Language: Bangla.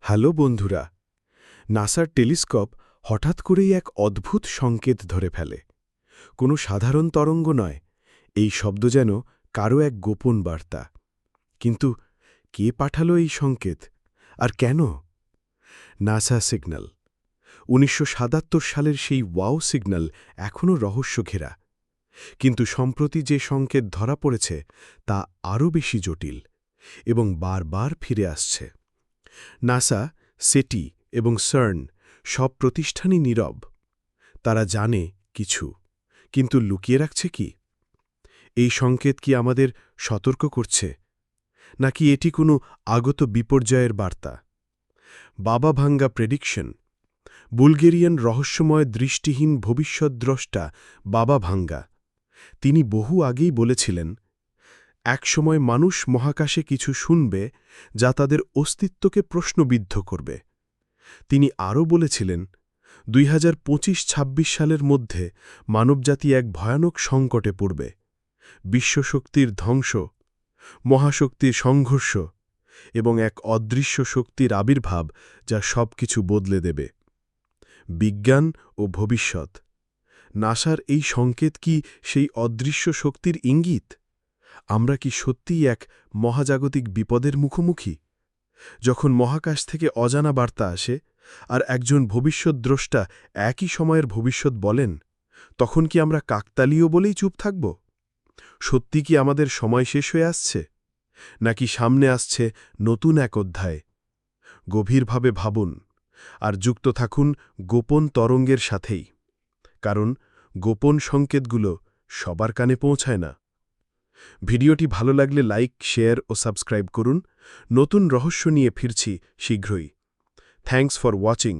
হ্যালো বন্ধুরা, নাসার টেলিস্কোপ হঠাৎ করেই এক অদ্ভুত সংকেত ধরে ফেলে। কোনো সাধারণ তরঙ্গ নয়, এই শব্দ যেন কারও এক গোপন বার্তা। কিন্তু কে পাঠালো এই সংকেত, আর কেন? নাসা সিগন্যাল ১৯৭৭ সালের সেই ওয়াও সিগন্যাল এখনও রহস্য ঘেরা। কিন্তু সম্প্রতি যে সংকেত ধরা পড়েছে তা আরও বেশি জটিল এবং বারবার ফিরে আসছে। নাসা, সেটি এবং সার্ন সব প্রতিষ্ঠানই নীরব। তারা জানে কিছু, কিন্তু লুকিয়ে রাখছে কি? এই সংকেত কি আমাদের সতর্ক করছে, নাকি এটি কোনো আগত বিপর্যয়ের বার্তা? বাবা ভাঙ্গা প্রেডিকশন। বুলগেরিয়ান রহস্যময় দৃষ্টিহীন ভবিষ্যদ্দ্রষ্টা বাবা ভাঙ্গা, তিনি বহু আগেই বলেছিলেন, একসময় মানুষ মহাকাশে কিছু শুনবে যা তাদের অস্তিত্বকে প্রশ্নবিদ্ধ করবে। তিনি আরও বলেছিলেন, ২০২৫-২৬ সালের মধ্যে মানবজাতি এক ভয়ানক সংকটে পড়বে। বিশ্বশক্তির ধ্বংস, মহাশক্তির সংঘর্ষ এবং এক অদৃশ্য শক্তির আবির্ভাব যা সবকিছু বদলে দেবে। বিজ্ঞান ও ভবিষ্যৎ। নাসার এই সংকেত কি সেই অদৃশ্য শক্তির ইঙ্গিত? আমরা কি সত্যিই এক মহাজাগতিক বিপদের মুখোমুখি? যখন মহাকাশ থেকে অজানা বার্তা আসে আর একজন ভবিষ্যদ্দ্রষ্টা একই সময়ের ভবিষ্যৎ বলেন, তখন কি আমরা কাকতালীয় বলেই চুপ থাকব? সত্যি কি আমাদের সময় শেষ হয়ে আসছে, নাকি সামনে আসছে নতুন এক অধ্যায়? গভীরভাবে ভাবুন আর যুক্ত থাকুন গোপন তরঙ্গের সাথেই, কারণ গোপন সংকেতগুলো সবার কানে পৌঁছায় না। ভিডিওটি ভালো লাগলে লাইক, শেয়ার ও সাবস্ক্রাইব করুন। নতুন রহস্য নিয়ে ফিরছি শীঘ্রই। Thanks for watching.